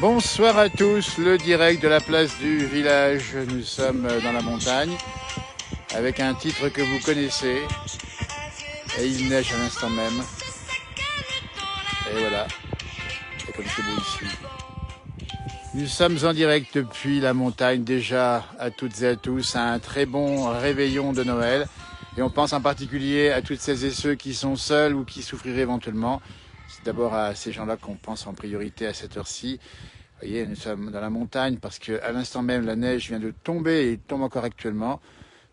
Bonsoir à tous, le direct de la place du village. Nous sommes dans la montagne avec un titre que vous connaissez. Et il neige à l'instant même. Et voilà, c'est comme c'est beau ici. Nous sommes en direct depuis la montagne déjà à toutes et à tous à un très bon réveillon de Noël. Et on pense en particulier à toutes celles et ceux qui sont seuls ou qui souffriraient éventuellement. C'est d'abord à ces gens-là qu'on pense en priorité à cette heure-ci. Vous voyez, nous sommes dans la montagne parce qu'à l'instant même, la neige vient de tomber et tombe encore actuellement.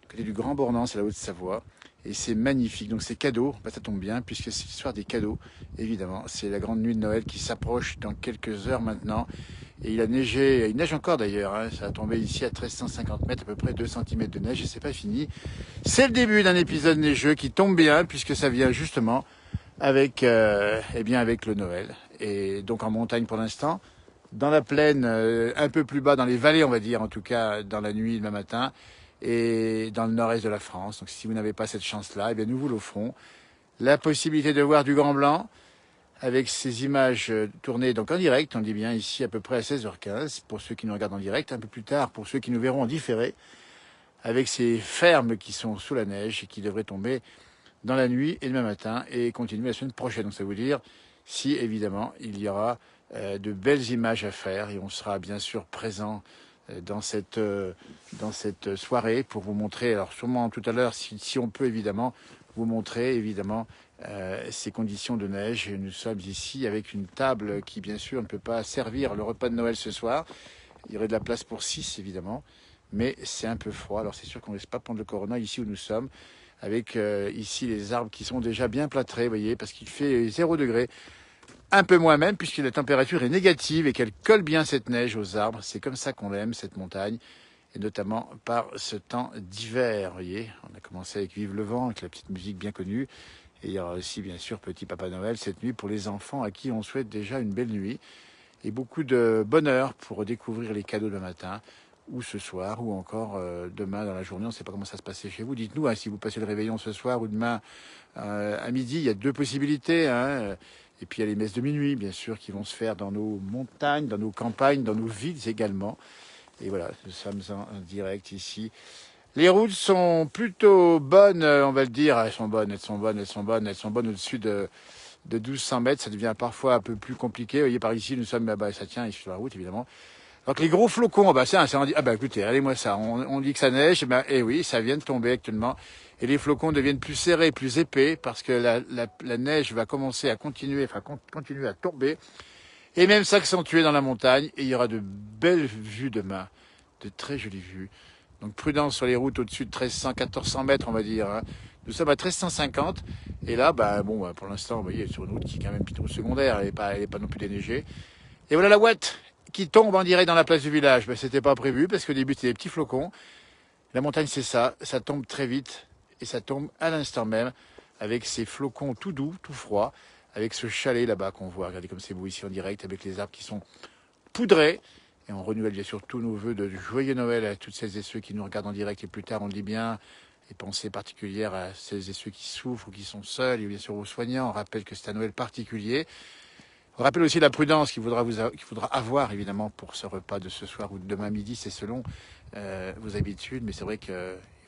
Du côté du Grand Bornand, c'est la Haute-Savoie. Et c'est magnifique. Donc c'est cadeau, ça tombe bien, puisque c'est l'histoire des cadeaux, évidemment. C'est la grande nuit de Noël qui s'approche dans quelques heures maintenant. Et il a neigé, il neige encore d'ailleurs, hein. Ça a tombé ici à 1350 mètres, à peu près 2 cm de neige, et c'est pas fini. C'est le début d'un épisode neigeux qui tombe bien, puisque ça vient justement avec, avec le Noël. Et donc en montagne pour l'instant, dans la plaine, un peu plus bas, dans les vallées, on va dire, en tout cas dans la nuit, demain matin, et dans le nord-est de la France. Donc si vous n'avez pas cette chance-là, eh bien nous vous l'offrons. La possibilité de voir du Grand Blanc, avec ces images tournées donc en direct, on dit bien ici à peu près à 16h15, pour ceux qui nous regardent en direct, un peu plus tard pour ceux qui nous verront en différé, avec ces fermes qui sont sous la neige et qui devraient tomber dans la nuit et demain matin et continuer la semaine prochaine. Donc ça veut dire si évidemment il y aura de belles images à faire et on sera bien sûr présent dans cette soirée pour vous montrer, alors sûrement tout à l'heure si on peut évidemment vous montrer évidemment ces conditions de neige. Et nous sommes ici avec une table qui bien sûr ne peut pas servir le repas de Noël ce soir. Il y aurait de la place pour 6 évidemment, mais c'est un peu froid. Alors c'est sûr qu'on ne laisse pas prendre le corona ici où nous sommes, avec ici les arbres qui sont déjà bien plâtrés, vous voyez, parce qu'il fait 0 degré, un peu moins même, puisque la température est négative et qu'elle colle bien cette neige aux arbres. C'est comme ça qu'on l'aime, cette montagne, et notamment par ce temps d'hiver, vous voyez. On a commencé avec Vive le vent, avec la petite musique bien connue, et il y aura aussi, bien sûr, Petit Papa Noël cette nuit pour les enfants à qui on souhaite déjà une belle nuit, et beaucoup de bonheur pour découvrir les cadeaux le matin, ou ce soir, ou encore demain dans la journée. On ne sait pas comment ça se passait chez vous. Dites-nous hein, si vous passez le réveillon ce soir ou demain à midi. Il y a 2 possibilités. Hein. Et puis il y a les messes de minuit, bien sûr, qui vont se faire dans nos montagnes, dans nos campagnes, dans nos villes également. Et voilà, nous sommes en direct ici. Les routes sont plutôt bonnes, on va le dire. Elles sont bonnes au-dessus de 1200 mètres. Ça devient parfois un peu plus compliqué. Vous voyez, par ici, nous sommes, ça tient sur la route, évidemment. Donc les gros flocons, écoutez, regardez-moi ça, on dit que ça neige, oui, ça vient de tomber actuellement. Et les flocons deviennent plus serrés, plus épais, parce que la neige va commencer à continuer à tomber, et même s'accentuer dans la montagne, et il y aura de belles vues demain, de très jolies vues. Donc prudence sur les routes au-dessus de 1300, 1400 mètres, on va dire. Hein. Nous sommes à 1350, et là, pour l'instant, vous voyez, sur une route qui est quand même plutôt secondaire, elle est pas non plus déneigée. Et voilà la ouate qui tombe en direct dans la place du village. C'était pas prévu parce qu'au début c'était des petits flocons. La montagne c'est ça tombe très vite et ça tombe à l'instant même avec ces flocons tout doux, tout froids, avec ce chalet là-bas qu'on voit. Regardez comme c'est beau ici en direct avec les arbres qui sont poudrés. Et on renouvelle bien sûr tous nos vœux de joyeux Noël à toutes celles et ceux qui nous regardent en direct et plus tard on le dit bien. Et pensées particulières à celles et ceux qui souffrent ou qui sont seuls et bien sûr aux soignants. On rappelle que c'est un Noël particulier. On rappelle aussi la prudence qu'il faudra avoir évidemment pour ce repas de ce soir ou de demain midi, c'est selon vos habitudes, mais c'est vrai qu'il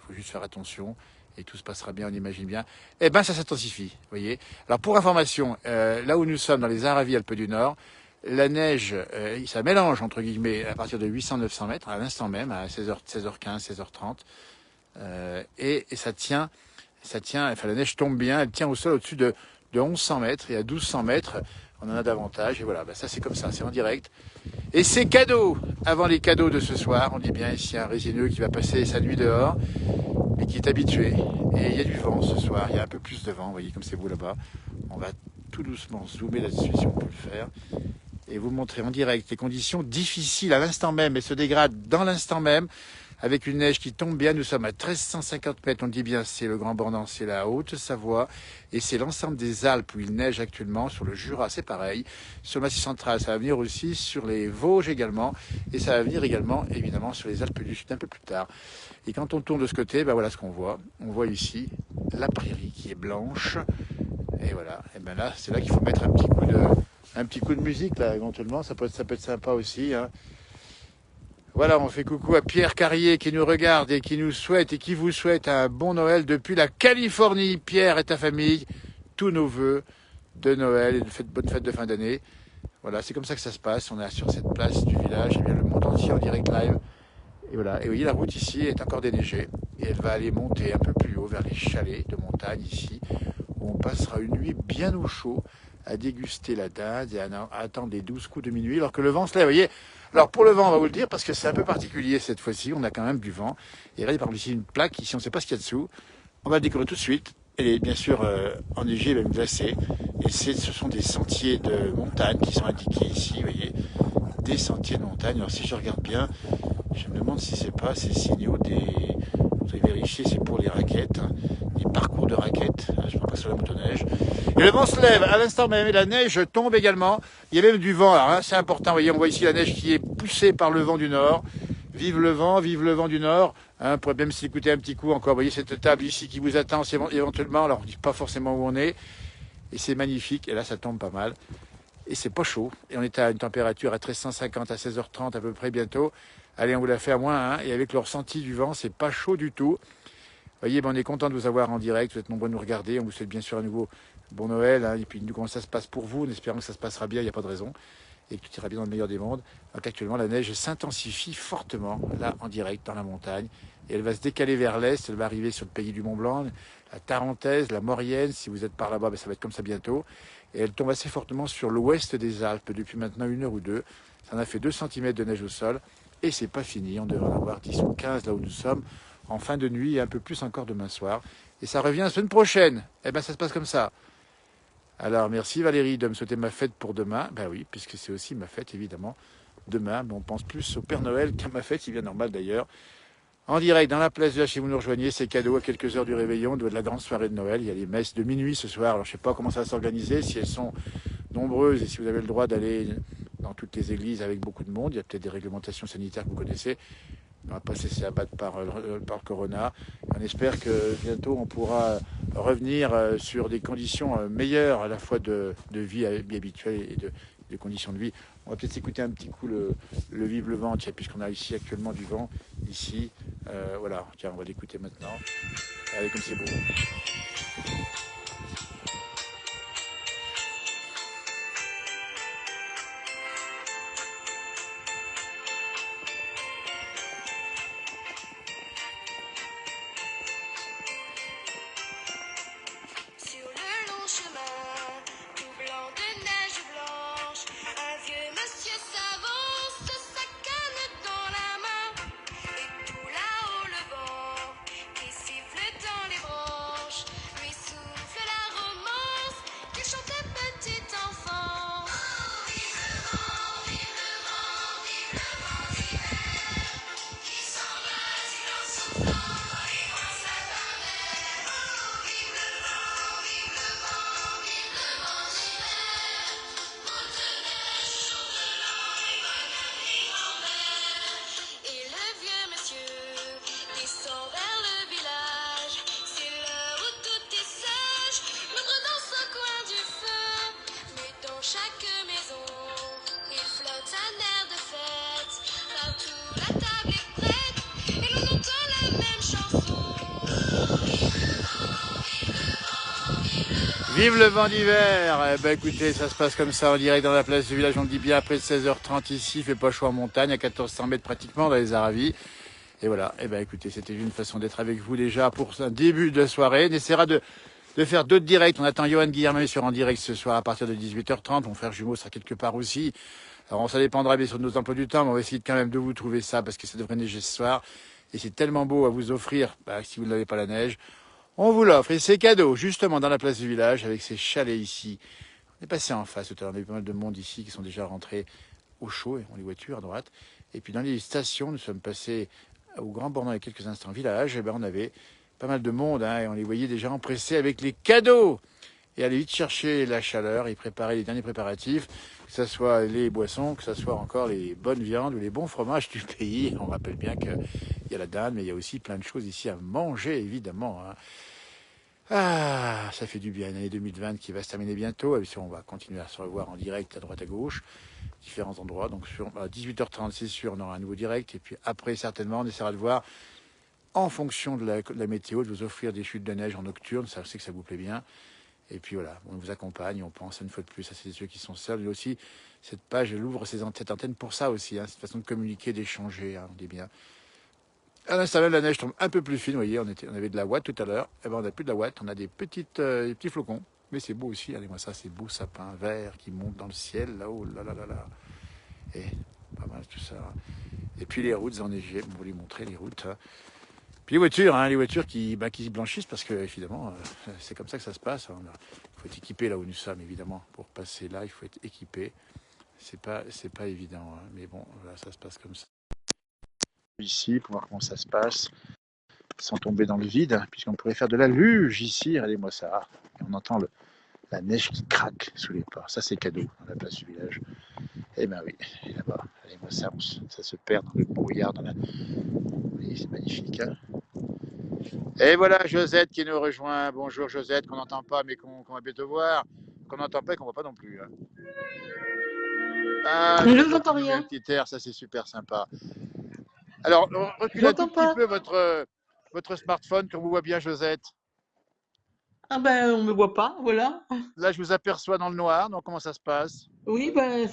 faut juste faire attention et tout se passera bien, on imagine bien. Eh bien ça s'intensifie, vous voyez. Alors pour information, là où nous sommes dans les Aravis Alpes du Nord, la neige, ça mélange entre guillemets à partir de 800-900 mètres à l'instant même, à 16h15, 16h30, et ça tient, la neige tombe bien, elle tient au sol au-dessus de 1100 mètres et à 1200 mètres, on en a davantage. Et voilà, ça c'est comme ça, c'est en direct. Et c'est cadeau, avant les cadeaux de ce soir, on dit bien ici un résineux qui va passer sa nuit dehors, mais qui est habitué. Et il y a du vent ce soir, il y a un peu plus de vent, vous voyez comme c'est beau là-bas. On va tout doucement zoomer là-dessus si on peut le faire. Et vous montrer en direct les conditions difficiles à l'instant même et se dégradent dans l'instant même. Avec une neige qui tombe bien, nous sommes à 1350 mètres, on dit bien, c'est le Grand Bornand, c'est la Haute-Savoie, et c'est l'ensemble des Alpes où il neige actuellement, sur le Jura, c'est pareil, sur le Massif central, ça va venir aussi sur les Vosges également, et ça va venir également, évidemment, sur les Alpes du Sud un peu plus tard. Et quand on tourne de ce côté, voilà ce qu'on voit. On voit ici la prairie qui est blanche, et voilà, et là, c'est là qu'il faut mettre un petit coup Un petit coup de musique là, éventuellement, ça peut être sympa aussi. Hein. Voilà, on fait coucou à Pierre Carrier qui nous regarde et qui nous souhaite et qui vous souhaite un bon Noël depuis la Californie. Pierre et ta famille, tous nos voeux de Noël et de bonne fête de fin d'année. Voilà, c'est comme ça que ça se passe. On est sur cette place du village, et bien le monde entier en direct live. Et voilà, et vous voyez, la route ici est encore déneigée et elle va aller monter un peu plus haut vers les chalets de montagne ici, où on passera une nuit bien au chaud à déguster la dinde et à attendre les 12 coups de minuit alors que le vent se lève. Vous voyez, alors pour le vent, on va vous le dire parce que c'est un peu particulier cette fois-ci, on a quand même du vent. Et regardez par exemple ici une plaque, ici on ne sait pas ce qu'il y a dessous. On va le découvrir tout de suite. Elle est bien sûr enneigée, même glacée. Et ce sont des sentiers de montagne qui sont indiqués ici, vous voyez. Des sentiers de montagne. Alors si je regarde bien, je me demande si c'est pas ces signaux des... Vous allez vérifier, c'est pour les raquettes, hein, des parcours de raquettes. Je ne sais pas sur la motoneige. Et le vent se lève à l'instant même et la neige tombe également. Il y a même du vent, alors hein, c'est important. Vous voyez, on voit ici la neige qui est poussée par le vent du nord. Vive le vent du nord. Hein, pour même s'écouter un petit coup encore. Vous voyez cette table ici qui vous attend éventuellement. Alors on ne dit pas forcément où on est. Et c'est magnifique. Et là, ça tombe pas mal. Et c'est pas chaud. Et on est à une température à 1350 à 16h30 à peu près bientôt. Allez, on vous l'a fait à moins 1. Et avec le ressenti du vent, c'est pas chaud du tout. Vous voyez, ben, on est content de vous avoir en direct. Vous êtes nombreux à nous regarder. On vous souhaite bien sûr à nouveau bon Noël. Hein, et puis nous, comment ça se passe pour vous, en espérant que ça se passera bien, il n'y a pas de raison. Et que tout ira bien dans le meilleur des mondes. Donc actuellement, la neige s'intensifie fortement, là, en direct, dans la montagne. Et elle va se décaler vers l'est. Elle va arriver sur le pays du Mont-Blanc, la Tarentaise, la Maurienne. Si vous êtes par là-bas, ben, ça va être comme ça bientôt. Et elle tombe assez fortement sur l'ouest des Alpes depuis maintenant 1 heure ou 2. Ça en a fait 2 cm de neige au sol. Et c'est pas fini. On devrait en avoir 10 ou 15 là où nous sommes en fin de nuit et un peu plus encore demain soir. Et ça revient la semaine prochaine. Eh ben, ça se passe comme ça. Alors, merci Valérie de me souhaiter ma fête pour demain. Ben oui, puisque c'est aussi ma fête, évidemment. Demain, mais on pense plus au Père Noël qu'à ma fête, c'est bien normal d'ailleurs. En direct, dans la place de la chez vous nous rejoignez, c'est cadeau à quelques heures du réveillon, de la grande soirée de Noël. Il y a les messes de minuit ce soir. Alors, je ne sais pas comment ça va s'organiser, si elles sont nombreuses et si vous avez le droit d'aller dans toutes les églises avec beaucoup de monde. Il y a peut-être des réglementations sanitaires que vous connaissez. On va pas se laisser abattre par le Corona. On espère que bientôt on pourra revenir sur des conditions meilleures à la fois de vie habituelle et de conditions de vie. On va peut-être écouter un petit coup le Vive le vent, tiens, puisqu'on a ici actuellement du vent, ici. Voilà, tiens, on va l'écouter maintenant. Regardez comme c'est beau. Vive le vent d'hiver. Eh ben écoutez, ça se passe comme ça en direct dans la place du village, on le dit bien, après 16h30 ici, il fait pas chaud en montagne, à 1400 mètres pratiquement dans les Aravis. Et voilà, eh ben écoutez, c'était une façon d'être avec vous déjà pour un début de soirée. On essaiera de faire d'autres directs. On attend Johan Guillermet sur en direct ce soir à partir de 18h30. Mon frère jumeau sera quelque part aussi. Alors ça dépendra bien sûr de nos emplois du temps, mais on va essayer quand même de vous trouver ça parce que ça devrait neiger ce soir. Et c'est tellement beau à vous offrir, si vous n'avez pas la neige. On vous l'offre et c'est cadeau, justement dans la place du village, avec ces chalets ici. On est passé en face tout à l'heure, on a eu pas mal de monde ici qui sont déjà rentrés au chaud, et on les voitures à droite. Et puis dans les stations, nous sommes passés au Grand Bornand il y a quelques instants, village, et on avait pas mal de monde, et on les voyait déjà empressés avec les cadeaux. Et aller vite chercher la chaleur et préparer les derniers préparatifs, que ce soit les boissons, que ce soit encore les bonnes viandes ou les bons fromages du pays. On rappelle bien qu'il y a la dinde, mais il y a aussi plein de choses ici à manger, évidemment. Ah, ça fait du bien, l'année 2020 qui va se terminer bientôt. Et puis on va continuer à se revoir en direct à droite à gauche, différents endroits. Donc à 18h30, c'est sûr, on aura un nouveau direct. Et puis après, certainement, on essaiera de voir, en fonction de la météo, de vous offrir des chutes de neige en nocturne. Ça, je sais que ça vous plaît bien. Et puis voilà, on vous accompagne, on pense une fois de plus à ceux qui sont seuls. Et aussi, cette page, elle ouvre cette antenne pour ça aussi. Hein, cette façon de communiquer, d'échanger, hein, on dit bien. À l'instant même, la neige tombe un peu plus fine. Vous voyez, on avait de la ouate tout à l'heure. Eh ben, on n'a plus de la ouate, on a des des petits flocons. Mais c'est beau aussi. Regardez-moi ça, c'est beau sapin vert qui monte dans le ciel là-haut. Là, là, là, là. Et pas mal tout ça. Et puis les routes enneigées, on va vous montrer les routes. Puis les voitures qui blanchissent parce que évidemment, c'est comme ça que ça se passe. Hein. Il faut être équipé là où nous sommes, évidemment. Pour passer là, il faut être équipé. C'est pas évident. Hein. Mais bon, là, ça se passe comme ça. Ici, pour voir comment ça se passe, sans tomber dans le vide, hein, puisqu'on pourrait faire de la luge ici. Regardez-moi ça. Et on entend la neige qui craque sous les pas. Ça, c'est cadeau dans la place du village. Eh bien oui, et là-bas, regardez-moi ça, ça se perd dans le brouillard. Vous voyez, c'est magnifique. Hein. Et voilà Josette qui nous rejoint. Bonjour Josette, qu'on n'entend pas mais qu'on va bientôt voir. Qu'on n'entend pas et qu'on ne voit pas non plus. Hein. Ah, Je Josette n'entends qui nous met un rien. petit air, ça c'est super sympa. Alors, recule un tout J'entends petit pas. peu votre smartphone, qu'on vous voit bien Josette. Ah ben, on me voit pas, voilà. Là, je vous aperçois dans le noir, donc comment ça se passe? Oui, ben,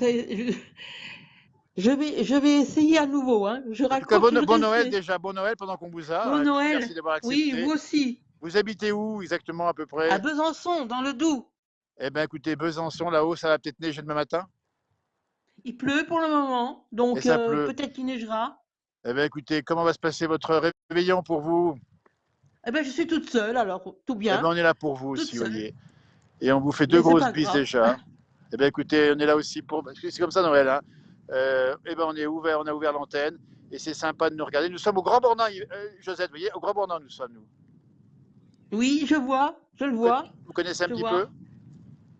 je vais essayer à nouveau, hein. Je En tout cas, raccroche, je bon Noël t'essaie. déjà, bon Noël pendant qu'on vous a. Bon Hein, et puis Noël. merci d'avoir Oui, vous accepté. aussi. Vous habitez où exactement à peu À près? Besançon, dans le Doubs. Eh bien écoutez, Besançon, là-haut, ça va peut-être neiger demain matin. Il pleut pour le moment, Et donc ça pleut. peut-être qu'il neigera. Eh bien écoutez, comment va se passer votre réveillon pour vous? Eh ben, je suis toute seule, alors tout Eh bien bien, on est là pour vous toute aussi, seule. voyez. Et on vous fait deux Mais c'est grosses pas bises grave. déjà. Eh bien écoutez, on est là aussi pour... Parce que c'est comme ça Noël. Hein. Eh bien on a ouvert l'antenne. Et c'est sympa de nous regarder. Nous sommes au Grand Bornand, Josette, vous voyez, au Grand Bornand nous sommes, nous. Oui, je vois, je le vois, Vous connaissez un je petit vois. peu?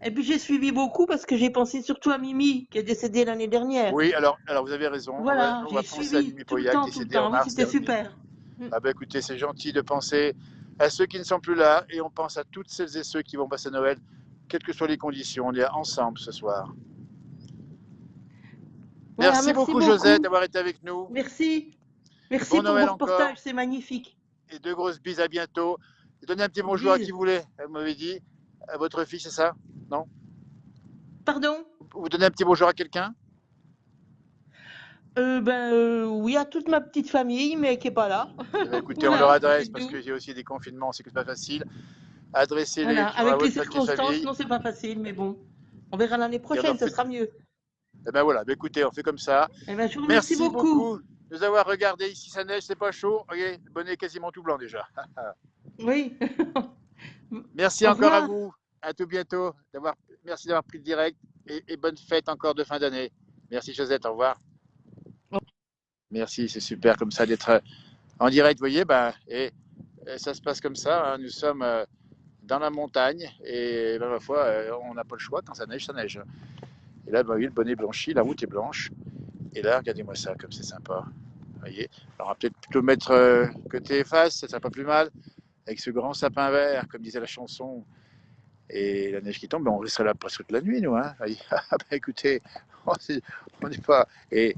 Et puis j'ai suivi beaucoup parce que j'ai pensé surtout à Mimi, qui est décédée l'année dernière. Oui, alors vous avez raison. Voilà, On va j'ai penser à suivi Mimi Poyac, tout le décédée en temps. Oui, mars c'était dernier. super. Mm. Ah ben écoutez, c'est gentil de penser à ceux qui ne sont plus là et on pense à toutes celles et ceux qui vont passer Noël, quelles que soient les conditions. On est ensemble ce soir. Voilà, Merci merci beaucoup Josette beaucoup. d'avoir été avec nous. Merci. Merci Bon pour vos Noël encore reportages, c'est magnifique. et deux grosses bises à bientôt. Donnez un petit bonjour à qui Bise. vous voulez, vous m'avez dit. À votre fille, c'est ça? Non? Pardon? Vous donnez un petit bonjour à quelqu'un? Oui, à toute ma petite famille, mais qui est pas là. Eh bien, écoutez, on leur Voilà, adresse c'est parce tout. qu'il y a aussi des confinements, c'est que c'est pas facile. Adressez-les Voilà, toujours à avec les votre petite circonstances, famille. non, c'est pas facile, mais bon. On verra l'année Et on leur prochaine, ce fait... sera mieux. Eh ben voilà, ben écoutez, on fait comme ça. Eh ben, je vous remercie Merci beaucoup. beaucoup de nous avoir regardé. Ici, ça neige, c'est pas chaud. Voyez, le bonnet est quasiment tout blanc déjà. Oui. Merci Au encore à revoir. vous. À tout bientôt. Merci d'avoir pris le direct et bonne fête encore de fin d'année. Merci Josette, au revoir. Merci, c'est super comme ça d'être en direct. Vous voyez, et ça se passe comme ça. Hein. Nous sommes dans la montagne et ma foi, on n'a pas le choix. Quand ça neige, ça neige. Et là, oui, le bonnet blanchi, la route est blanche. Et là, regardez-moi ça, comme c'est sympa. Vous voyez, alors on va peut-être plutôt mettre côté face, ça sera pas plus mal, avec ce grand sapin vert, comme disait la chanson, et la neige qui tombe, on resterait là presque toute la nuit, nous. Hein. Écoutez, on n'est pas. Et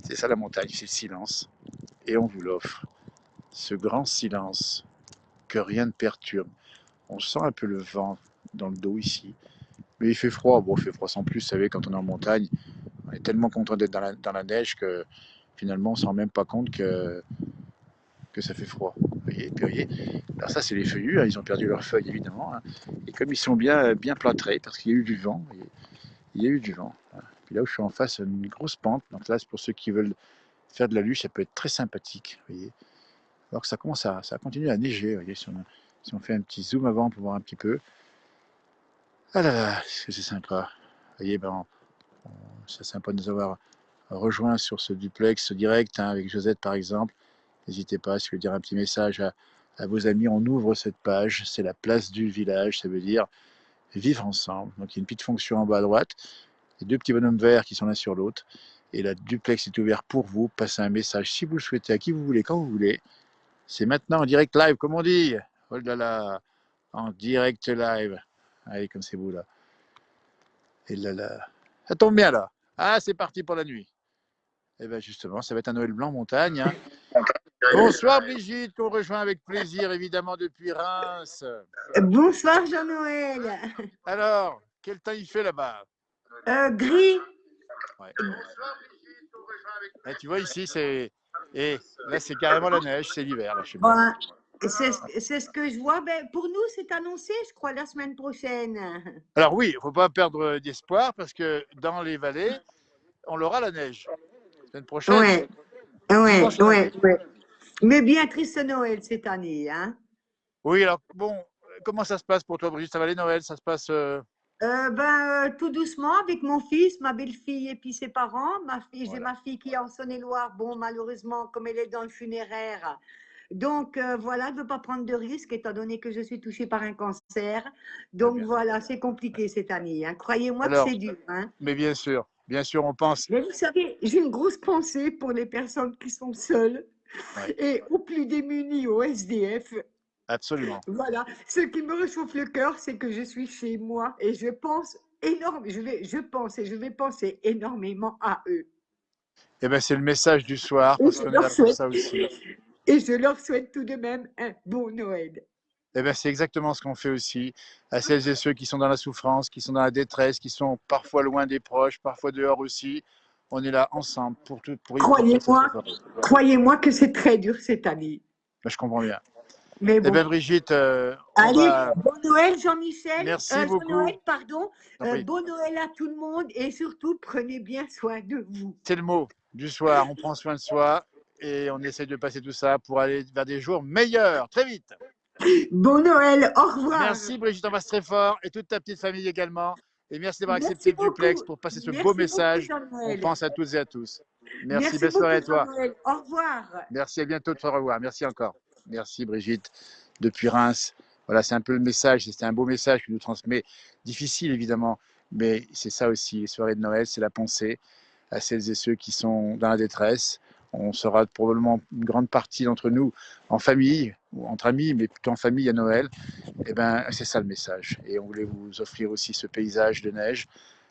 c'est ça la montagne, c'est le silence. Et on vous l'offre, ce grand silence que rien ne perturbe. On sent un peu le vent dans le dos ici, mais il fait froid. Bon, il fait froid sans plus, vous savez, quand on est en montagne, on est tellement content d'être dans la neige que finalement, on ne se rend même pas compte que ça fait froid. Vous voyez, puis, voyez. Alors ça, c'est les feuillus, hein, ils ont perdu leurs feuilles évidemment. Hein. Et comme ils sont bien plâtrés, parce qu'il y a eu du vent, voyez, il y a eu du vent. Hein. Puis là où je suis en face, une grosse pente. Donc là, c'est pour ceux qui veulent faire de la luge, ça peut être très sympathique. Voyez. Alors que ça continue à neiger. Voyez, si on fait un petit zoom avant pour voir un petit peu. Ah là là, c'est sympa. Vous voyez, c'est sympa de nous avoir rejoints sur ce duplex direct, hein, avec Josette par exemple. N'hésitez pas, si vous voulez dire un petit message à vos amis, on ouvre cette page, c'est la place du village, ça veut dire vivre ensemble. Donc il y a une petite fonction en bas à droite, les deux petits bonhommes verts qui sont l'un sur l'autre, et la duplex est ouverte pour vous, passez un message si vous le souhaitez, à qui vous voulez, quand vous voulez. C'est maintenant en direct live, comme on dit. Oh là là, en direct live. Allez, comme c'est beau là. Et là, là. Ça tombe bien là. Ah, c'est parti pour la nuit. Et bien justement, ça va être un Noël blanc montagne. Hein. Bonsoir Brigitte, qu'on rejoint avec plaisir évidemment depuis Reims. Bonsoir Jean-Noël. Alors, quel temps il fait là-bas? Gris. Ouais. Et tu vois ici, c'est... Et là, c'est carrément la neige, c'est l'hiver là chez moi. Voilà. C'est ce que je vois. Ben, pour nous, c'est annoncé, je crois, la semaine prochaine. Alors oui, il ne faut pas perdre d'espoir parce que dans les vallées, on aura la neige. La semaine prochaine, Ouais, ouais, dimanche et lundi. ouais. Mais bien triste Noël cette année, hein. Oui, alors bon, comment ça se passe pour toi Brigitte? Ça va les Noël? Ça se passe... Tout doucement avec mon fils, ma belle-fille et puis ses parents. J'ai Voilà. ma fille qui est en Saône-et-Loire. Bon, malheureusement, comme elle est dans le funéraire, donc voilà, elle ne veut pas prendre de risques étant donné que je suis touchée par un cancer. Donc voilà, c'est compliqué cette année. Hein. Croyez-moi que Alors, c'est dur. Hein. mais bien sûr, on pense. Mais vous savez, j'ai une grosse pensée pour les personnes qui sont seules Ouais, et aux plus démunis, au SDF. absolument. Voilà, ce qui me réchauffe le cœur, c'est que je suis chez moi et je pense je vais penser énormément à eux. Eh bien, c'est le message du soir, Et parce je qu'on est leur là pour souhaite, ça aussi. et je leur souhaite tout de même un bon Noël. Eh bien, c'est exactement ce qu'on fait aussi à celles et ceux qui sont dans la souffrance, qui sont dans la détresse, qui sont parfois loin des proches, parfois dehors aussi. On est là ensemble pour que ça soit heureux. Croyez-moi que c'est très dur cette année. Ben, je comprends bien. Mais Eh bon. bien, Brigitte, on Allez, va... bon Noël Jean-Michel. Merci beaucoup. Jean-Noël, pardon. Oui. Bon Noël à tout le monde et surtout prenez bien soin de vous. C'est le mot du soir. On prend soin de soi et on essaie de passer tout ça pour aller vers des jours meilleurs. Très vite. Bon Noël, au revoir. Merci Brigitte, on passe très fort et toute ta petite famille également. Et merci d'avoir accepté le duplex pour passer ce beau message. On pense à toutes et à tous. Merci, belle soirée à toi. Au revoir. Merci, à bientôt, de te revoir. Merci encore. Merci Brigitte, depuis Reims. Voilà, c'est un peu le message, c'est un beau message que nous transmet. Difficile évidemment, mais c'est ça aussi, les soirées de Noël, c'est la pensée à celles et ceux qui sont dans la détresse. On sera probablement une grande partie d'entre nous en famille ou entre amis, mais plutôt en famille à Noël. Et ben, c'est ça le message. Et on voulait vous offrir aussi ce paysage de neige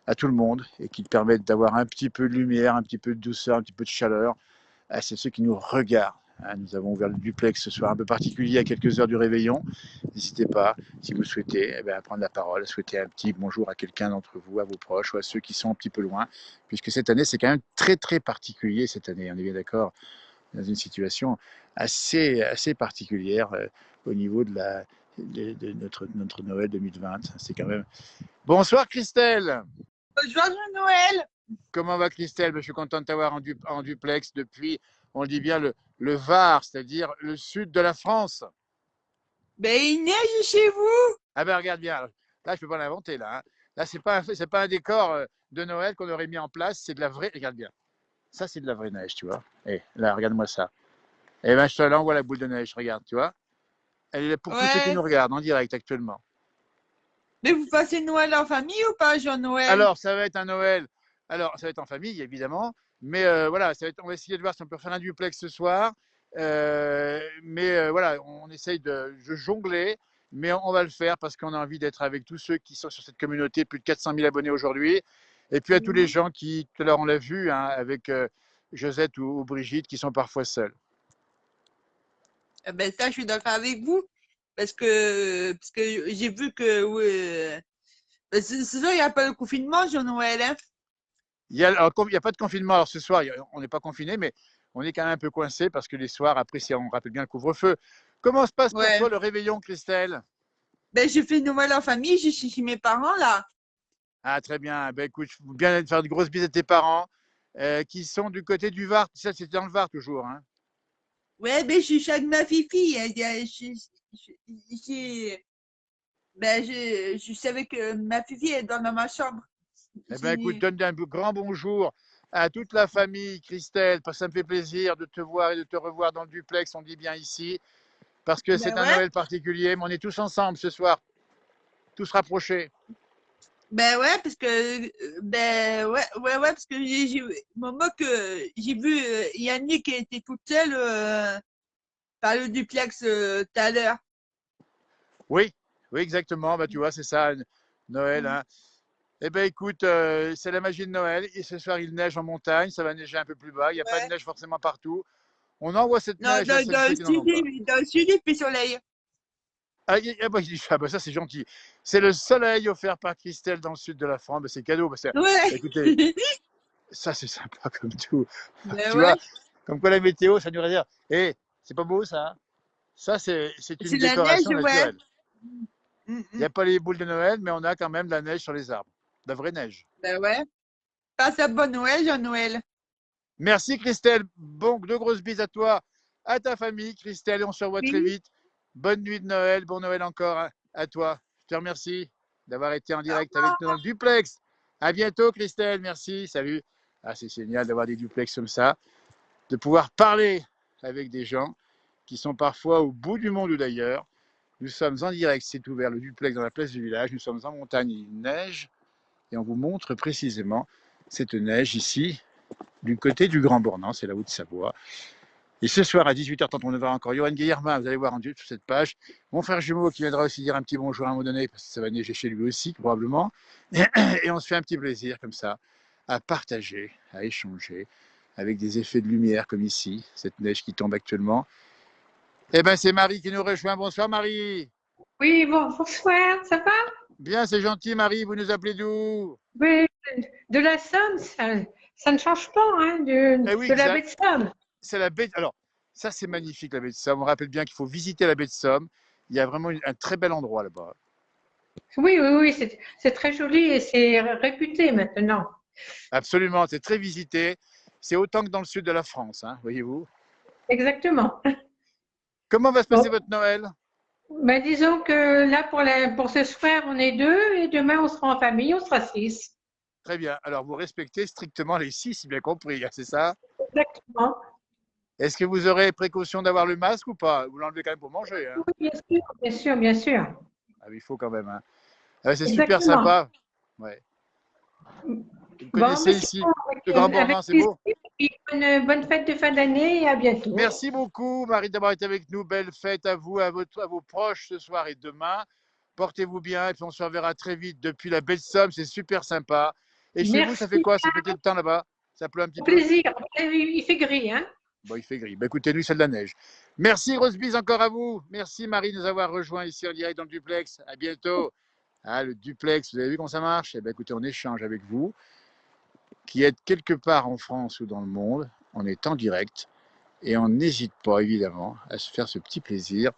à tout le monde et qui permette d'avoir un petit peu de lumière, un petit peu de douceur, un petit peu de chaleur à ceux qui nous regardent. Nous avons ouvert le duplex ce soir un peu particulier à quelques heures du réveillon. N'hésitez pas, si vous souhaitez, à prendre la parole, à souhaiter un petit bonjour à quelqu'un d'entre vous, à vos proches ou à ceux qui sont un petit peu loin, puisque cette année, c'est quand même très très particulier cette année, on est bien d'accord, dans une situation assez particulière au niveau de notre Noël 2020. C'est quand même... Bonsoir Christelle. Bonjour Jean-Noël. Comment va Christelle? Je suis content de t'avoir en duplex depuis, on dit bien, le Var, c'est-à-dire le sud de la France. Ben, il neige chez vous. Ah ben regarde bien, là je peux pas l'inventer là. Hein. Là c'est pas un décor de Noël qu'on aurait mis en place, c'est de la vraie, regarde bien. Ça c'est de la vraie neige, tu vois. Et là regarde-moi ça. Et ben je te l'envoie la boule de neige, regarde, tu vois. Elle est là pour tous ceux qui nous regardent en direct actuellement. Mais vous passez Noël en famille ou pas, Jean-Noël? Alors ça va être un Noël, alors ça va être en famille évidemment, mais voilà, on va essayer de voir si on peut faire un duplex ce soir. Voilà, on essaye de jongler, mais on va le faire parce qu'on a envie d'être avec tous ceux qui sont sur cette communauté, plus de 400 000 abonnés aujourd'hui, et puis à tous les gens qui, tout à l'heure on l'a vu, hein, avec Josette ou Brigitte, qui sont parfois seuls. Ben ça, je suis d'accord avec vous, parce que j'ai vu que ben, c'est ça, il n'y a pas de confinement, Jean-Noël. Hein? Il n'y a pas de confinement. Alors ce soir, on n'est pas confiné, mais on est quand même un peu coincé parce que les soirs, après, si on rappelle bien le couvre-feu. Comment se passe pour toi le réveillon, Christelle? Ben, j'ai fait Noël en famille, j'ai chez mes parents là. Ah, très bien. Ben, écoute, je veux bien faire de grosses bises à tes parents qui sont du côté du Var. Ça, c'est dans le Var toujours. Hein. Ouais, ben, je suis chez ma fifi. Ben, je savais que ma fifi est dans ma chambre. Eh bien, écoute, donne un grand bonjour à toute la famille, Christelle, parce que ça me fait plaisir de te voir et de te revoir dans le duplex, on dit bien ici, parce que c'est un Noël particulier, mais on est tous ensemble ce soir, tous rapprochés. Ben ouais, parce que parce que j'ai vu Yannick qui était toute seule par le duplex tout à l'heure. Oui, Oui, exactement. Bah, tu vois, c'est ça, Noël. Hein. Eh bien, écoute, c'est la magie de Noël. Et ce soir, il neige en montagne. Ça va neiger un peu plus bas. Il n'y a pas de Ouais. neige forcément partout. On envoie cette Non, neige à celles et ceux qui n'en ont pas. dans le sud, il fait soleil. Ah, ah, bah, ça, c'est gentil. C'est le soleil offert par Christelle dans le sud de la France. Bah, c'est cadeau. Bah, Ouais. écoutez, ça, c'est sympa comme tout. Ben Tu ouais. vois, comme quoi la météo, ça nous réserve. Et c'est pas beau, ça? Ça, c'est une C'est la neige, décoration ouais. naturelle. Mm, Il n'y mm. a pas les boules de Noël, mais on a quand même de la neige sur les arbres. De la vraie neige. Ben ouais. Passe un bon Noël, Jean-Noël. Merci Christelle. Bon, de grosses bises à toi, à ta famille, Christelle, et on se revoit très Oui. vite. Bonne nuit de Noël, bon Noël encore à toi. Je te remercie d'avoir été en Au direct avec revoir. nous dans le duplex. À bientôt Christelle, merci, salut. Ah, c'est génial d'avoir des duplex comme ça, de pouvoir parler avec des gens qui sont parfois au bout du monde ou d'ailleurs. Nous sommes en direct, c'est ouvert le duplex dans la place du village. Nous sommes en montagne, il neige et on vous montre précisément cette neige ici du côté du Grand Bornand, c'est la Haute-Savoie. Et ce soir à 18h30, on verra encore Johan Guillermin, vous allez voir en direct sur cette page. Mon frère jumeau qui viendra aussi dire un petit bonjour à un moment donné, parce que ça va neiger chez lui aussi, probablement. Et on se fait un petit plaisir comme ça, à partager, à échanger, avec des effets de lumière comme ici, cette neige qui tombe actuellement. Eh bien, c'est Marie qui nous rejoint. Bonsoir Marie. Oui, bonsoir, ça va? Bien, c'est gentil Marie, vous nous appelez d'où? Oui, de la Somme, ça ne change pas, hein, Eh oui, de la baie exact. de Somme. C'est la baie. Alors, ça, c'est magnifique, la baie de Somme. On rappelle bien qu'il faut visiter la baie de Somme. Il y a vraiment un très bel endroit là-bas. Oui, oui, oui, c'est très joli et c'est réputé maintenant. Absolument, c'est très visité. C'est autant que dans le sud de la France, hein, voyez-vous. Exactement. Comment va se passer Bon, votre Noël? ben disons que là, pour ce soir, on est deux et demain, on sera en famille, on sera six. Très bien. Alors, vous respectez strictement les six, si bien compris, hein, c'est ça? Exactement. Est-ce que vous aurez précaution d'avoir le masque ou pas? Vous l'enlevez quand même pour manger, hein? Oui, bien sûr, bien sûr, bien sûr. Ah, il faut quand même, hein. Ah, c'est super Exactement. sympa. Ouais. Vous Bon, mais connaissez c'est ici bon, le Grand avec Bornand, c'est plaisir. beau? Et bonne fête de fin d'année et à bientôt. Merci beaucoup, Marie, d'avoir été avec nous. Belle fête à vous, à vos proches ce soir et demain. Portez-vous bien et puis on se reverra très vite depuis la Belle Somme. C'est super sympa. Et chez vous, ça fait Merci, quoi? Ça fait quel temps là-bas? Ça pleut un petit au peu? plaisir. Il fait gris, hein? Bon, il fait gris. Bah, écoutez, nous, c'est de la neige. Merci, Rosebise, encore à vous. Merci, Marie, de nous avoir rejoints ici en direct dans le duplex. À bientôt. Ah, le duplex, vous avez vu comment ça marche? Eh bien, écoutez, on échange avec vous, qui êtes quelque part en France ou dans le monde. On est en direct et on n'hésite pas, évidemment, à se faire ce petit plaisir.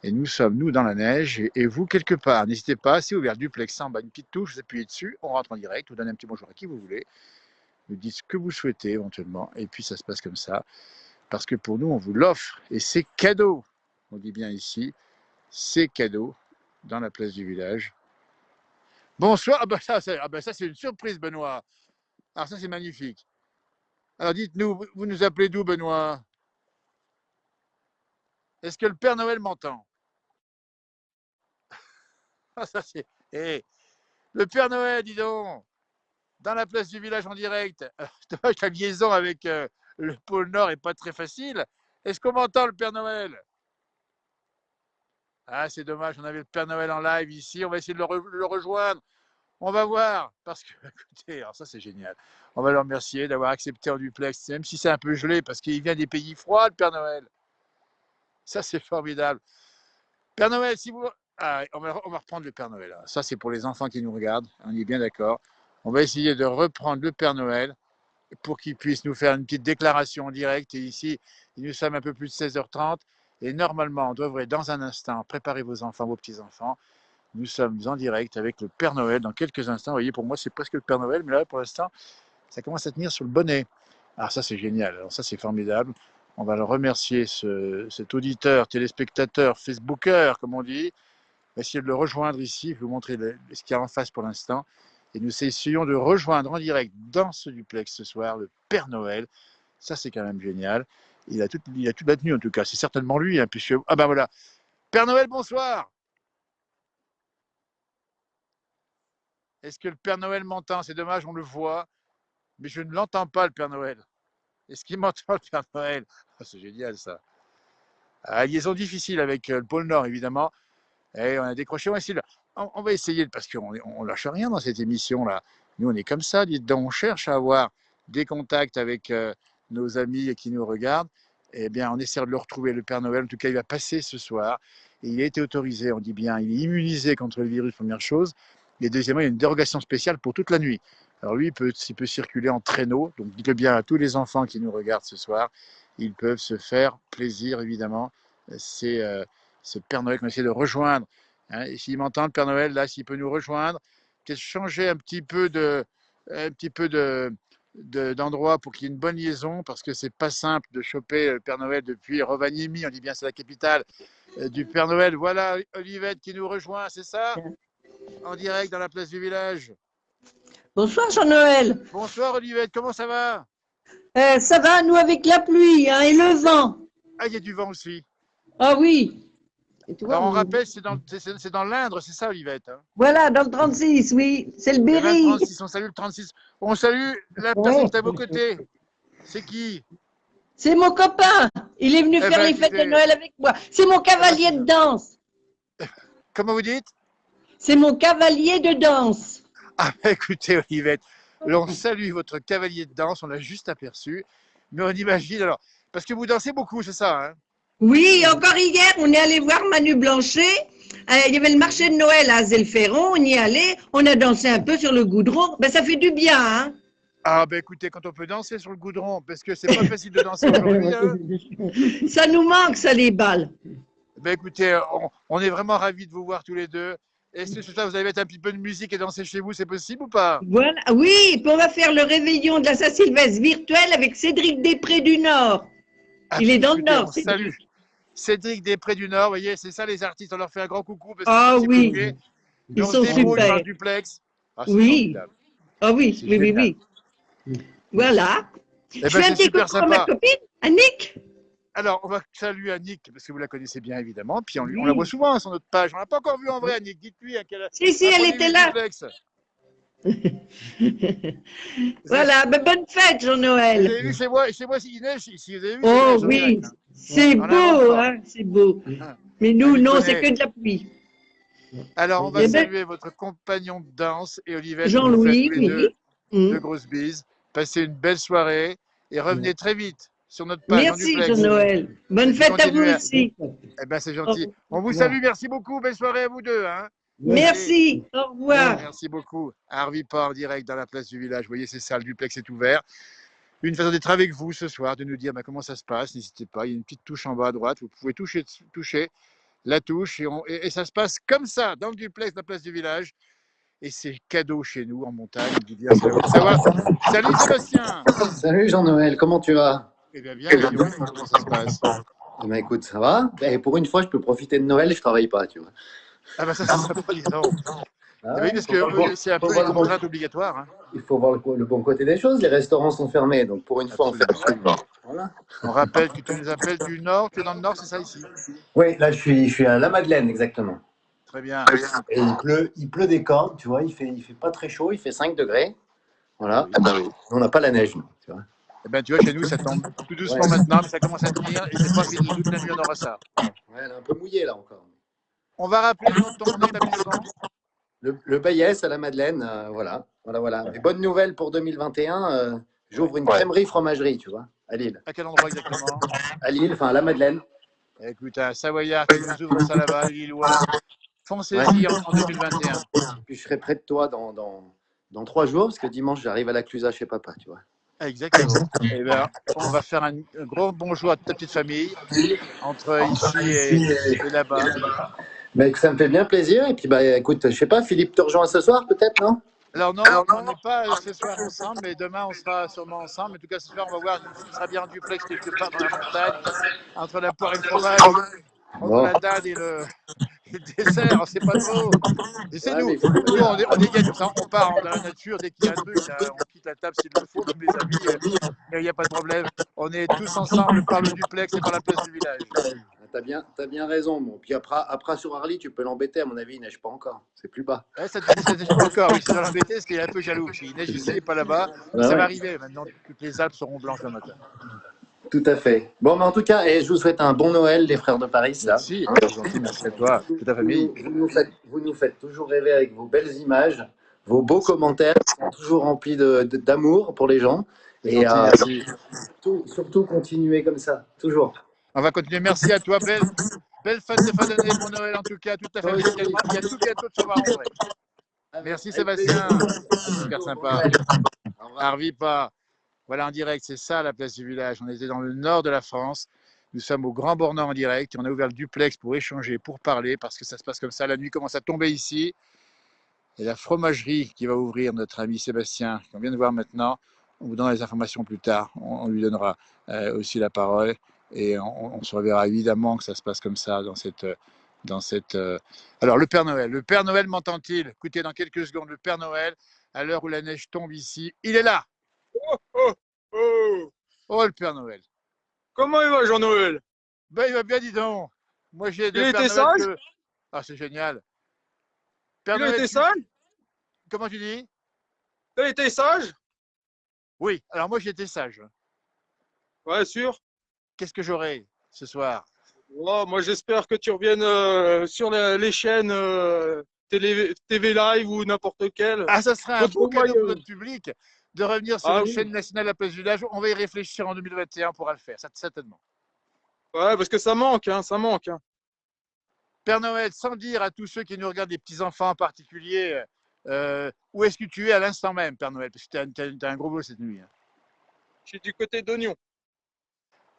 Et nous sommes, nous, dans la neige et vous, quelque part. N'hésitez pas, c'est ouvert, duplex en bas, une petite touche, vous appuyez dessus, on rentre en direct, vous donnez un petit bonjour à qui vous voulez, vous dites ce que vous souhaitez éventuellement, et puis ça se passe comme ça. Parce que pour nous, on vous l'offre et c'est cadeau. On dit bien ici, c'est cadeau dans la place du village. Bonsoir, ah ben ça c'est une surprise, Benoît. Alors ça, c'est magnifique. Alors dites-nous, vous nous appelez d'où, Benoît? Est-ce que le Père Noël m'entend? Ah, ça c'est. Eh, le Père Noël, dis donc, dans la place du village en direct. C'est dommage que la liaison avec le pôle Nord est pas très facile. Est-ce qu'on m'entend, le Père Noël? Ah, c'est dommage, on avait le Père Noël en live ici. On va essayer de le rejoindre. On va voir. Parce que, écoutez, alors ça, c'est génial. On va le remercier d'avoir accepté en duplex, même si c'est un peu gelé, parce qu'il vient des pays froids, le Père Noël. Ça, c'est formidable. Père Noël, si vous. Ah, on va reprendre le Père Noël. Ça, c'est pour les enfants qui nous regardent. On est bien d'accord. On va essayer de reprendre le Père Noël pour qu'il puisse nous faire une petite déclaration en direct. Et ici, nous sommes un peu plus de 16h30. Et normalement, on devrait dans un instant préparer vos enfants, vos petits-enfants. Nous sommes en direct avec le Père Noël dans quelques instants. Vous voyez, pour moi, c'est presque le Père Noël. Mais là, pour l'instant, ça commence à tenir sur le bonnet. Alors ça, c'est génial. Alors ça, c'est formidable. On va le remercier, cet auditeur, téléspectateur, Facebooker, comme on dit. On va essayer de le rejoindre ici. Je vais vous montrer ce qu'il y a en face pour l'instant. Et nous essayons de rejoindre en direct dans ce duplex ce soir le Père Noël. Ça, c'est quand même génial. Il a toute la tenue, en tout cas. C'est certainement lui, hein, puisque... Ah ben voilà. Père Noël, bonsoir. Est-ce que le Père Noël m'entend? C'est dommage, on le voit, mais je ne l'entends pas, le Père Noël. Est-ce qu'il m'entend, le Père Noël? Oh, c'est génial, ça. Ah, liaison difficile avec le pôle Nord, évidemment. Et on a décroché. On va essayer, parce qu'on ne lâche rien dans cette émission-là. Nous, on est comme ça, dites donc, on cherche à avoir des contacts avec nos amis qui nous regardent. Eh bien, on essaie de le retrouver, le Père Noël. En tout cas, il va passer ce soir. Et il a été autorisé, on dit bien, il est immunisé contre le virus, première chose. Et deuxièmement, il y a une dérogation spéciale pour toute la nuit. Alors lui, il peut circuler en traîneau. Donc dites-le bien à tous les enfants qui nous regardent ce soir. Ils peuvent se faire plaisir, évidemment. C'est ce Père Noël qu'on essaie de rejoindre. Hein. Et s'il m'entend, le Père Noël, là, s'il peut nous rejoindre, peut-être changer un petit peu d'endroit pour qu'il y ait une bonne liaison, parce que c'est pas simple de choper le Père Noël depuis Rovaniemi. On dit bien c'est la capitale du Père Noël. Voilà Olivette qui nous rejoint, c'est ça? En direct dans la place du village. Bonsoir Jean-Noël. Bonsoir Olivette, comment ça va? Ça va, nous avec la pluie hein, et le vent. Ah, il y a du vent aussi. Ah oui. Et tu vois, Alors on rappelle, c'est dans l'Indre, c'est ça Olivette, hein? Voilà, dans le 36, oui. C'est le Berry. 36, on salue le 36. On salue la personne qui est à vos côtés. C'est qui? C'est mon copain. Il est venu faire les fêtes de Noël avec moi. C'est mon cavalier de danse. Comment vous dites? C'est mon cavalier de danse. Ah, écoutez, Olivette, on salue votre cavalier de danse, on l'a juste aperçu, mais on imagine, alors, parce que vous dansez beaucoup, c'est ça, hein? Oui, encore hier, on est allé voir Manu Blanchet. Il y avait le marché de Noël à Zelferron, on y est allé, on a dansé un peu sur le goudron. Ben, ça fait du bien, hein? Ah, ben écoutez, quand on peut danser sur le goudron, parce que c'est pas facile de danser aujourd'hui, hein? Ça nous manque, ça, les balles. Ben écoutez, on est vraiment ravis de vous voir tous les deux. Est-ce que ce soir, vous allez mettre un petit peu de musique et danser chez vous, c'est possible ou pas? Voilà, oui, puis on va faire le réveillon de la Saint-Sylvestre virtuel avec Cédric Després du Nord. Il est dans le Nord. Salut. Cédric Després du Nord, vous voyez, c'est ça les artistes, on leur fait un grand coucou. Ah oui, ils sont super. Duplex. Ah, oui. Ah oui, oui. Voilà. Je fais un petit coucou à ma copine, Annick. Alors, on va saluer Annick, parce que vous la connaissez bien, évidemment. Puis on la voit souvent sur notre page. On ne l'a pas encore vue en vrai, Annick. Dites-lui à quelle. Si, elle était là. Voilà, ben bonne fête, Jean-Noël. Vous avez vu chez moi s'il neige ici. Vous avez vu, oh oui, c'est beau, hein, c'est beau. Mais nous, non, c'est que de la pluie. Alors, on va saluer votre compagnon de danse et Olivette. Jean-Louis, oui. De grosses bises. Passez une belle soirée et revenez très vite sur notre page. Merci, Jean-Noël. Bonne fête à vous aussi. Eh bien, c'est gentil. On vous salue, merci beaucoup. Belle soirée à vous deux. Hein. Merci, au revoir. Merci beaucoup. Harvey Port, en direct dans la place du village. Vous voyez, c'est ça, le duplex est ouvert. Une façon d'être avec vous ce soir, de nous dire comment ça se passe. N'hésitez pas, il y a une petite touche en bas à droite. Vous pouvez toucher la touche et ça se passe comme ça, dans le duplex de la place du village. Et c'est cadeau chez nous en montagne. Salut Sébastien. Salut Jean-Noël, comment tu vas? Eh bien, comment ça se passe? Eh bien, écoute, ça va. Et pour une fois, je peux profiter de Noël, je ne travaille pas, tu vois. Ah ben ça serait pas évident. Oui, parce que c'est un peu une contrainte obligatoire. Hein. Il faut voir le bon côté des choses. Les restaurants sont fermés, donc pour une fois, on fait absolument. Voilà. On rappelle que tu nous appelles du Nord. Tu es dans le Nord, c'est ça ici? Oui, là, je suis à La Madeleine, exactement. Très bien. Et il pleut des cordes, tu vois. Il fait pas très chaud, il fait 5 degrés. Voilà. Oui. On n'a pas la neige, nous, tu vois. Eh ben, tu vois, chez nous, ça tombe tout doucement maintenant, mais ça commence à tenir et c'est pas fini. Toute la nuit, on aura ça. Ouais, elle est un peu mouillée, là, encore. On va rappeler ton établissement. Le Bayès à La Madeleine, voilà. Et bonne nouvelle pour 2021, j'ouvre une crèmerie fromagerie, tu vois, à Lille. À quel endroit exactement? À Lille, enfin à La Madeleine. Écoute, un Savoyard qui nous ouvre ça là-bas, Lillois. Foncez-y en 2021. Puis je serai près de toi dans 3 jours, parce que dimanche, j'arrive à la Clusaz chez papa, tu vois. Exactement. Eh bien, on va faire un gros bonjour à ta petite famille, entre ici et là-bas. Mais ça me fait bien plaisir. Et puis, écoute, je sais pas, Philippe te rejoint ce soir, peut-être, non? Alors non, on n'est pas ce soir ensemble, mais demain, on sera sûrement ensemble. En tout cas, ce soir, on va voir, on sera bien en duplex quelque part dans la montagne, entre la poire et le fromage, entre la dinde et le dessert, on ne sait pas trop. Et c'est nous, on est gars comme ça, on part dans la nature dès qu'il y a un truc, là, on quitte la table s'il le faut, comme les amis, il n'y a pas de problème. On est tous ensemble par le duplex et par la place du village. T'as bien raison. Bon. Puis après sur Harley, tu peux l'embêter, à mon avis, il neige pas encore. C'est plus bas. Ouais, ça neige pas encore, oui, c'est l'embêter parce qu'il est un peu jaloux. Il neige ici et pas là-bas. Ça va arriver. Maintenant, toutes les Alpes seront blanches le matin. Tout à fait. Bon, mais en tout cas, je vous souhaite un bon Noël, les frères de Paris, là. Merci, c'est gentil, merci à toi, toute ta famille. Vous nous faites toujours rêver avec vos belles images, vos beaux commentaires, qui sont toujours remplis d'amour pour les gens. C'est Et gentil, merci. surtout, continuez comme ça, toujours. On va continuer. Merci à toi. Belle fête de fin d'année, bon Noël en tout cas, toute ta famille qui a tout bientôt de se voir en vrai. Merci Sébastien, c'est super sympa. Arvipa, voilà en direct, c'est ça la place du village. On était dans le nord de la France. Nous sommes au Grand Bornand en direct. On a ouvert le duplex pour échanger, pour parler, parce que ça se passe comme ça. La nuit commence à tomber ici. Et la fromagerie qui va ouvrir, notre ami Sébastien, qu'on vient de voir maintenant, on vous donnera les informations plus tard. On lui donnera aussi la parole. Et on se reverra évidemment que ça se passe comme ça dans cette. Alors, le Père Noël. Le Père Noël m'entend-il? Écoutez, dans quelques secondes, le Père Noël, à l'heure où la neige tombe ici, il est là. Oh, oh, oh. Oh, le Père Noël. Comment il va, Jean-Noël? Ben, il va bien, dis donc. Moi, j'ai Il a été sage? Ah, c'est génial. Père Il a Noël, été sage? Comment tu dis? Il a été sage? Oui, alors moi, j'ai été sage. Ouais, sûr. Qu'est-ce que j'aurai ce soir? Oh, moi, j'espère que tu reviennes sur les chaînes TV Live ou n'importe quelle. Ah, ça serait un beau Retrouve-moi, cadeau pour notre public de revenir sur une oui. chaîne nationale à la place du village. On va y réfléchir en 2021, on pourra le faire, certainement. Ouais, parce que ça manque, hein, ça manque. Hein. Père Noël, sans dire à tous ceux qui nous regardent, des petits-enfants en particulier, où est-ce que tu es à l'instant même, Père Noël? Parce que tu as un gros boulot cette nuit. Hein. Je suis du côté d'Oignon.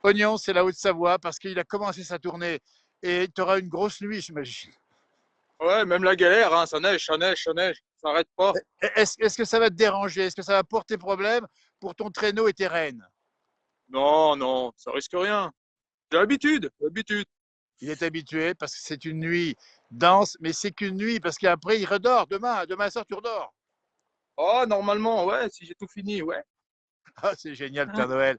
Oignon, c'est la Haute-Savoie, parce qu'il a commencé sa tournée. Et tu auras une grosse nuit, j'imagine. Ouais, même la galère, hein, ça neige, ça neige, ça neige. Ça n'arrête pas. Est-ce que ça va te déranger? Est-ce que ça va porter problème pour ton traîneau et tes rênes? Non, non, ça risque rien. J'ai l'habitude, l'habitude. Il est habitué parce que c'est une nuit dense, mais c'est qu'une nuit parce qu'après il redort demain soir tu redors. Oh, normalement, ouais, si j'ai tout fini, ouais. Ah, c'est génial, Père Noël.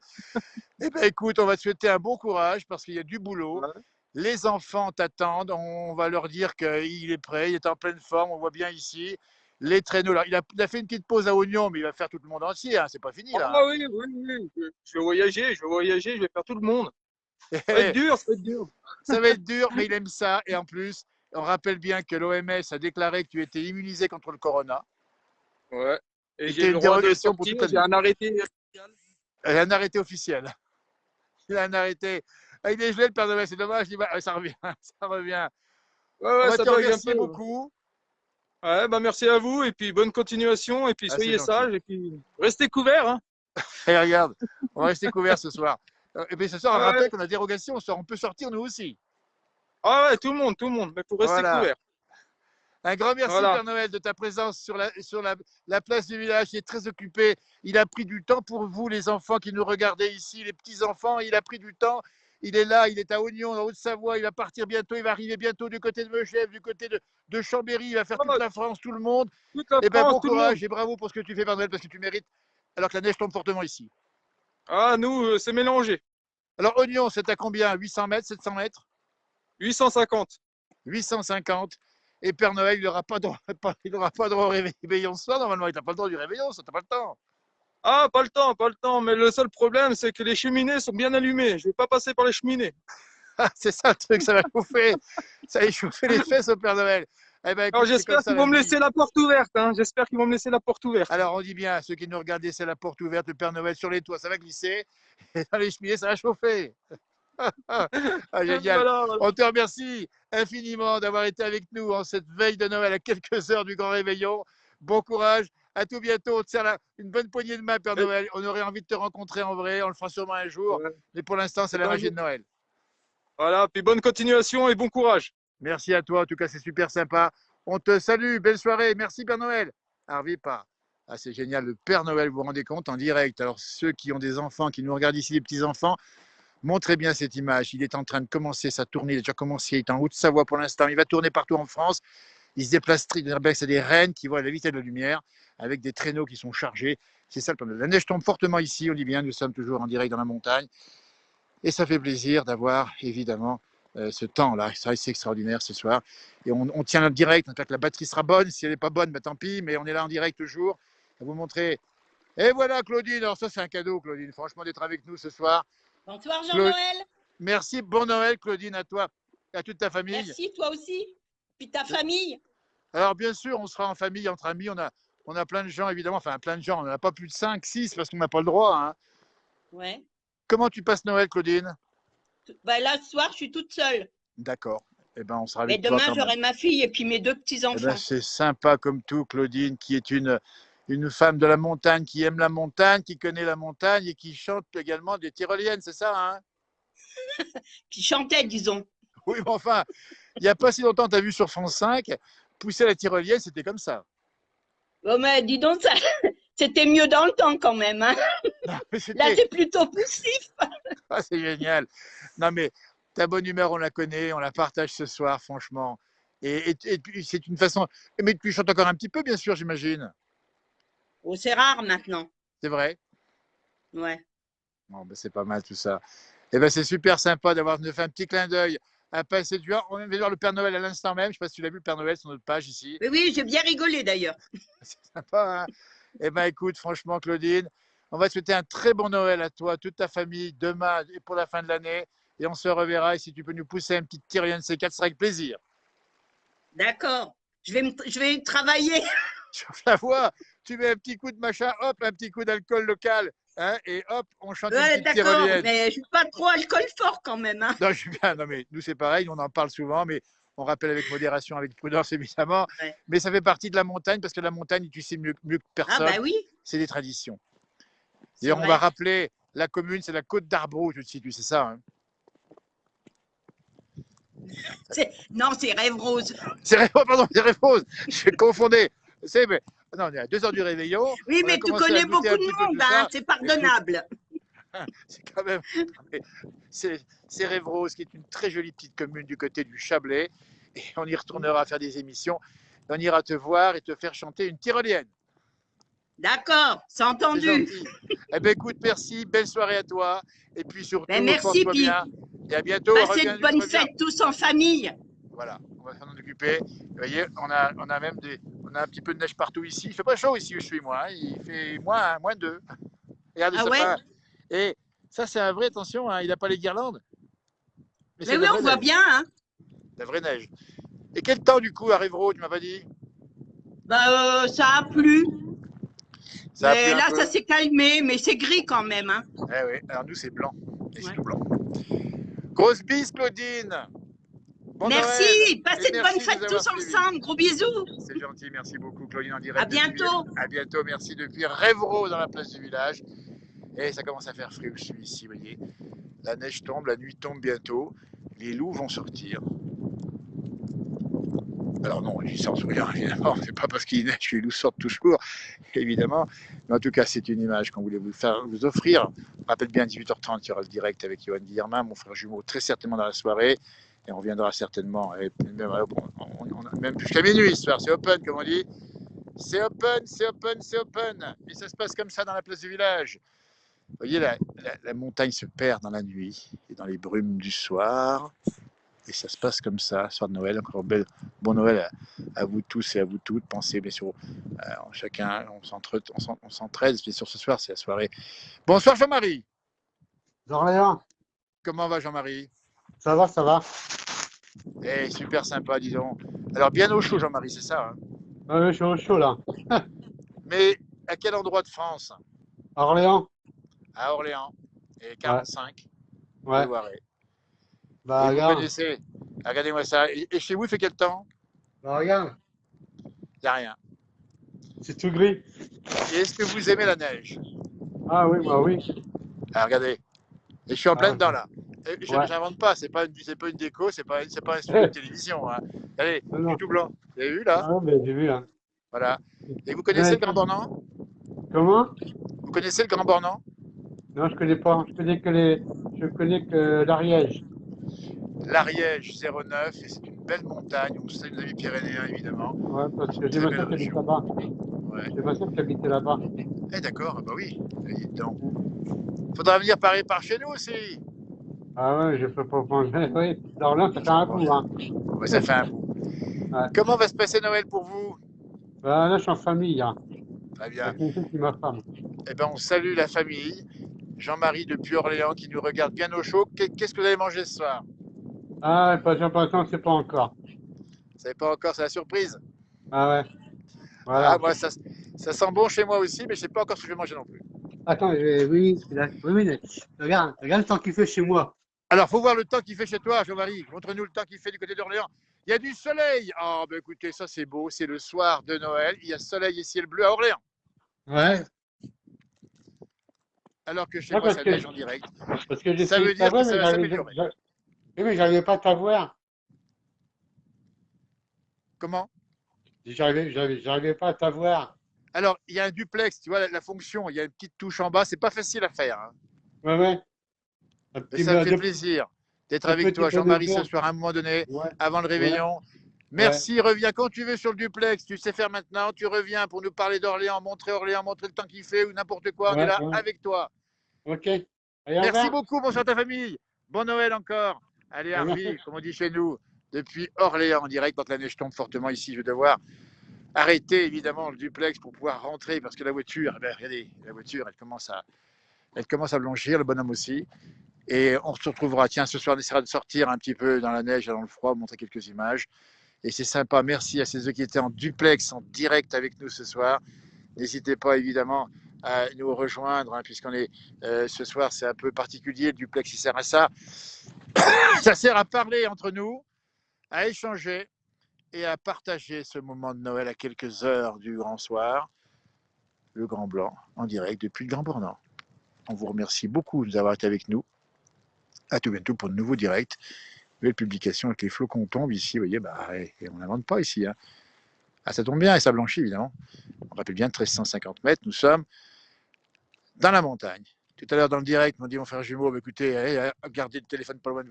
Eh bien, écoute, on va te souhaiter un bon courage parce qu'il y a du boulot. Ouais. Les enfants t'attendent. On va leur dire qu'il est prêt, il est en pleine forme. On voit bien ici les traîneaux. Là, il a fait une petite pause à Oignon, mais il va faire tout le monde entier. Hein. C'est pas fini là. Ah oui, oui, oui. Je vais voyager, je vais faire tout le monde. Ça va être dur, ça va être dur. Ça va être dur, mais il aime ça. Et en plus, on rappelle bien que l'OMS a déclaré que tu étais immunisé contre le corona. Ouais. Et Et j'ai le droit de sortir, j'ai un arrêté. Il a un arrêté officiel. Il a un arrêté. Ah, il est gelé, le Père Noël, c'est dommage. Ça revient. Ça revient. Ouais, On va ça te bug un remercier peu. beaucoup. Ouais, bah merci à vous et puis bonne continuation et puis Ah, soyez c'est sages et puis restez couverts. Hein. Et regarde, on va rester couverts ce soir. Et puis ce soir, on Ouais. rappelle qu'on a dérogation. On peut sortir nous aussi. Ah ouais, tout le monde, mais pour rester Voilà. couverts. Un grand merci, Voilà. Père Noël, de ta présence sur la place du village. Il est très occupé. Il a pris du temps pour vous, les enfants qui nous regardez ici, les petits-enfants. Il a pris du temps. Il est là, il est à Oignon, en Haute-Savoie. Il va partir bientôt. Il va arriver bientôt du côté de Megève, du côté de Chambéry. Il va faire toute la France, tout le monde. Toute la Et bien, France, bon tout le monde. courage et bravo pour ce que tu fais, Père Noël, parce que tu mérites, alors que la neige tombe fortement ici. Ah, nous, c'est mélangé. Alors, Oignon, c'est à combien? 800 mètres, 700 mètres? 850. 850. Et Père Noël, il n'aura pas droit au réveillon ce soir. Normalement, il n'a pas le droit du réveillon, ça, t'as pas le temps. Ah, pas le temps. Mais le seul problème, c'est que les cheminées sont bien allumées. Je ne vais pas passer par les cheminées. Ah, c'est ça le truc, ça va chauffer. Ça va chauffer les fesses au Père Noël. Eh ben, écoute, Alors j'espère qu'ils vont me laisser la porte ouverte. Hein. J'espère qu'ils vont me laisser la porte ouverte. Alors, on dit bien, ceux qui nous regardent, c'est la porte ouverte, le Père Noël sur les toits, ça va glisser. Et dans les cheminées, ça va chauffer. Ah, génial. Voilà. On te remercie infiniment d'avoir été avec nous en cette veille de Noël à quelques heures du grand réveillon. Bon courage. À tout bientôt. On te serre une bonne poignée de main, Père Noël. On aurait envie de te rencontrer en vrai. On le fera sûrement un jour. Ouais. Mais pour l'instant, c'est la magie de Noël. Voilà. Puis bonne continuation et bon courage. Merci à toi. En tout cas, c'est super sympa. On te salue. Belle soirée. Merci, Père Noël. Arvipa. Ah, c'est génial. Le Père Noël, vous vous rendez compte, en direct. Alors, ceux qui ont des enfants, qui nous regardent ici, les petits-enfants, montrez bien cette image. Il est en train de commencer sa tournée. Il a déjà commencé. Il est en Haute-Savoie pour l'instant. Il va tourner partout en France. Il se déplace. C'est des rennes qui voient à la vitesse de la lumière avec des traîneaux qui sont chargés. C'est ça le problème. La neige tombe fortement ici. On dit bien, nous sommes toujours en direct dans la montagne. Et ça fait plaisir d'avoir évidemment ce temps-là. C'est extraordinaire ce soir. Et on tient le direct. On espère que la batterie sera bonne. Si elle n'est pas bonne, bah, tant pis. Mais on est là en direct toujours. À vous montrer. Et voilà, Claudine. Alors ça, c'est un cadeau, Claudine. Franchement, d'être avec nous ce soir. Bonsoir Cla- Jean-Noël. Merci, bon Noël Claudine, à toi et à toute ta famille. Merci, toi aussi. Puis ta famille. Alors bien sûr, on sera en famille, entre amis, on a plein de gens évidemment, enfin plein de gens, on n'en a pas plus de 5, 6 parce qu'on n'a pas le droit. Hein. Ouais. Comment tu passes Noël Claudine? Bah, là, ce soir, je suis toute seule. D'accord, eh ben on sera Mais avec toi demain, quand même. j'aurai ma fille et puis mes 2 Eh ben, petits-enfants. c'est sympa comme tout Claudine, qui est une femme de la montagne, qui aime la montagne, qui connaît la montagne et qui chante également des tyroliennes, c'est ça hein? Qui chantait, disons. Oui, mais enfin, il n'y a pas si longtemps, tu as vu sur France 5, pousser la tyrolienne, c'était comme ça. Oh, mais dis donc, ça, c'était mieux dans le temps quand même. Hein. Non, mais Là, c'est plutôt poussif. Ah, c'est génial. Non, mais ta bonne humeur, on la connaît, on la partage ce soir, franchement. Et puis, c'est une façon. Mais tu chantes encore un petit peu, bien sûr, j'imagine. Oh, c'est rare maintenant. C'est vrai? Ouais. Bon, ben, c'est pas mal tout ça. Et ben, c'est super sympa d'avoir fait un petit clin d'œil à passer. Tu vois, on vient de voir le Père Noël à l'instant même. Je ne sais pas si tu l'as vu, le Père Noël sur notre page ici. Oui, oui, j'ai bien rigolé d'ailleurs. C'est sympa, hein? Eh ben, écoute, franchement, Claudine, on va te souhaiter un très bon Noël à toi, toute ta famille, demain et pour la fin de l'année. Et on se reverra. Et si tu peux nous pousser un petit tyrolienne C4, ce sera avec plaisir. D'accord. Je vais travailler. Je la vois, tu mets un petit coup de machin, hop, un petit coup d'alcool local, hein, et hop, on chante une Ouais, petite d'accord. tyrolienne. Mais je suis pas trop alcool fort quand même. Hein. Non, je suis bien, non, mais nous, c'est pareil, on en parle souvent, mais on rappelle avec modération, avec prudence, évidemment. Ouais. Mais ça fait partie de la montagne, parce que la montagne, tu sais mieux que Ah, personne, bah oui. c'est des traditions. C'est D'ailleurs, on vrai. va rappeler la commune, c'est la Côte d'Arbrou, tu te situes, c'est ça hein? Non, c'est Rêve Rose. C'est Rêve, pardon, c'est Rêve Rose, je confondais. C'est, mais, non, on est à 2 heures du réveillon. Oui, on a mais tu commencé à connais goûter beaucoup un petit de peu monde, tout hein, ça. c'est pardonnable. C'est quand même. C'est Rêve Rose, qui est une très jolie petite commune du côté du Chablais. Et on y retournera faire des émissions. On ira te voir et te faire chanter une tyrolienne. D'accord, c'est C'est entendu. gentil. Eh bien, écoute, merci. Belle soirée à toi. Et puis surtout, Ben, merci, porte-toi puis bien. Et à bientôt. passez Reviens, de bonnes reviens. fêtes tous en famille. Voilà, on va s'en occuper. Vous voyez, on a même on a un petit peu de neige partout ici. Il fait pas chaud ici où je suis, moi. Hein. Il fait moins 2. Regardez Ah ça. ouais? Et ça, c'est un vrai, attention, hein, il n'a pas les guirlandes. Mais c'est oui, la on vraie voit neige. bien. Hein. La vraie neige. Et quel temps, du coup, à Rêvereau, tu m'as pas dit? Bah, ça a plu. Ça a Mais plu un là, peu. ça s'est calmé, mais c'est gris quand même. Hein. Eh oui, alors nous, c'est blanc. Et c'est Ouais. tout blanc. Grosse bise, Claudine. Bon Merci, Noël. passez Et de merci bonnes de fêtes nous avoir tous suivis. ensemble. Gros bisous. C'est gentil, merci beaucoup, Claudine, en direct. À bientôt. À bientôt, merci depuis Rêvereau, dans la place du village. Et ça commence à faire frais où je suis ici, vous voyez. La neige tombe, la nuit tombe bientôt. Les loups vont sortir. Alors non, ils sortent rien, évidemment. C'est pas parce qu'il neige que les loups sortent toujours, évidemment. Mais en tout cas, c'est une image qu'on voulait vous offrir. Je rappelle bien, 18h30, il y aura le direct avec Johan Guillermin, mon frère jumeau, très certainement dans la soirée. Et on reviendra certainement, et même, on a même jusqu'à minuit ce soir. C'est open, comme on dit. C'est open, c'est open, c'est open. Et ça se passe comme ça dans la place du village. Vous voyez, la montagne se perd dans la nuit et dans les brumes du soir. Et ça se passe comme ça, soir de Noël. Encore bon Noël à vous tous et à vous toutes. Pensez bien sûr, chacun, on s'entraide. Bien sûr, ce soir, c'est la soirée. Bonsoir Jean-Marie. D'Orléans, Comment va Jean-Marie? ça va, ça va. Eh, super sympa, disons. Alors, bien au chaud, Jean-Marie, c'est ça hein? Ouais, je suis au chaud là. Mais à quel endroit de France? À Orléans, À Orléans. Et 45. ouais. Le Loiret. Bah, Et vous regarde. connaissez? Regardez-moi ça. Et chez vous, il fait quel temps? Bah, regarde. Il n'y a rien. C'est tout gris. Et est-ce que vous aimez la neige? Ah oui, bah oui. Alors, regardez. Et je suis en plein Ah, dedans là. Et je ouais. n'invente pas, c'est pas une déco, c'est pas un studio de télévision. Hein. Allez, Non. du tout blanc. Vous avez vu là? Ah, ben j'ai vu là. Voilà. Et vous connaissez Ouais. le Grand Bornand? Comment? Vous connaissez le Grand Bornand? Non, je connais pas. Je connais que l'Ariège. L'Ariège 09, et c'est une belle montagne. On salue nos amis pyrénéens évidemment. Ouais, parce que j'ai Très ma belle soeur qui habite région. là-bas. Ouais. J'ai ma soeur qui habitait là-bas. Eh d'accord, bah oui. Donc, faudra venir par chez nous aussi. Ah ouais, je peux pas prendre. Oui, d'Orléans, ça fait un coup, hein. Ouais, ça fait un bout. Ouais. Comment va se passer Noël pour vous? Bah, là, je suis en famille, hein. Très bien. Avec une fille qui est ma femme. Eh ben, on salue la famille. Jean-Marie depuis Orléans qui nous regarde bien au chaud. Qu'est-ce que vous allez manger ce soir? Ah, pas sûr, pour l'instant, c'est pas encore. Vous savez pas encore, c'est la surprise. Ah ouais, Ah, voilà. moi, ça sent bon chez moi aussi, mais je sais pas encore ce que je vais manger non plus. Attends, oui, mais regarde le temps qu'il fait chez moi. Alors, faut voir le temps qu'il fait chez toi, Jean-Marie. Montre-nous le temps qu'il fait du côté d'Orléans. Il y a du soleil. Ah, ben écoutez, ça c'est beau. C'est le soir de Noël. Il y a soleil et ciel bleu à Orléans. Ouais. Alors que chez Ouais, moi, parce ça que, neige en direct. parce que Ça j'essayais veut de dire que t'avoir, ça va s'améliorer. mais j'arrivais pas à t'avoir. Comment? J'arrivais pas à t'avoir. Alors, il y a un duplex, tu vois, la fonction, il y a une petite touche en bas. C'est pas facile à faire, hein. Ouais, ouais. Un Mais petit ça me fait de, plaisir d'être de avec petits toi, bonhommes Jean-Marie, ce blancs. soir, à un moment donné, Ouais, avant le ouais, réveillon. ouais. Merci, reviens quand tu veux sur le duplex. Tu sais faire maintenant. Tu reviens pour nous parler d'Orléans, montrer le temps qu'il fait ou n'importe quoi. On est Ouais, là ouais. avec toi. Ok. Allez, au Merci revoir. beaucoup, bonsoir à ta famille. Bon Noël encore. Allez, Ouais, Harvey, merci. comme on dit chez nous, depuis Orléans en direct, quand la neige tombe fortement ici, je vais devoir arrêter évidemment le duplex pour pouvoir rentrer parce que la voiture, eh ben, regardez, la voiture, elle commence à blanchir, le bonhomme aussi. Et on se retrouvera, tiens, ce soir, on essaiera de sortir un petit peu dans la neige, dans le froid, montrer quelques images. Et c'est sympa, merci à ceux qui étaient en duplex, en direct avec nous ce soir. N'hésitez pas évidemment à nous rejoindre, hein, puisqu'on est ce soir, c'est un peu particulier. Le duplex, il sert à ça. Ça sert à parler entre nous, à échanger et à partager ce moment de Noël à quelques heures du grand soir, le Grand Blanc, en direct depuis le Grand Bornand. On vous remercie beaucoup de nous avoir été avec nous. À tout bientôt pour de nouveaux directs. Nouvelle publication avec les flocons tombent ici. Vous voyez, bah, et on n'invente pas ici, hein. Ah, ça tombe bien et ça blanchit évidemment. On rappelle bien 1350 mètres. Nous sommes dans la montagne. Tout à l'heure dans le direct, m'ont dit mon frère jumeau, bah, écoutez, allez, gardez le téléphone pas loin de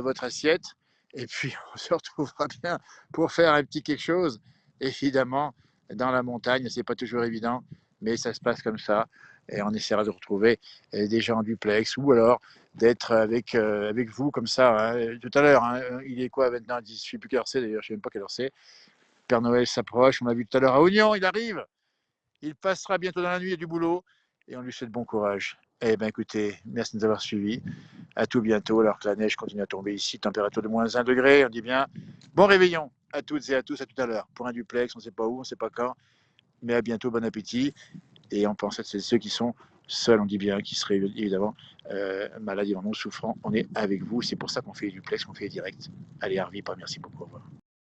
votre assiette. Et puis on se retrouvera bien pour faire un petit quelque chose. Évidemment, dans la montagne, c'est pas toujours évident, mais ça se passe comme ça. Et on essaiera de retrouver des gens en duplex ou alors d'être avec vous comme ça, hein. Tout à l'heure, hein, il est quoi maintenant? Je ne sais plus quelle heure c'est d'ailleurs, je ne sais même pas quelle heure c'est. Père Noël s'approche, on l'a vu tout à l'heure à Oignan, il arrive. Il passera bientôt dans la nuit, il y a du boulot et on lui souhaite bon courage. Eh bien écoutez, merci de nous avoir suivis. À tout bientôt, alors que la neige continue à tomber ici, température de moins 1 degré, on dit bien. Bon réveillon à toutes et à tous, à tout à l'heure. Pour un duplex, on ne sait pas où, on ne sait pas quand, mais à bientôt, bon appétit. Et on pense à ceux qui sont seuls, on dit bien, qui seraient évidemment malades, évidemment souffrants. On est avec vous, c'est pour ça qu'on fait les duplex, qu'on fait les directs. Allez, Harvey, merci beaucoup, au revoir.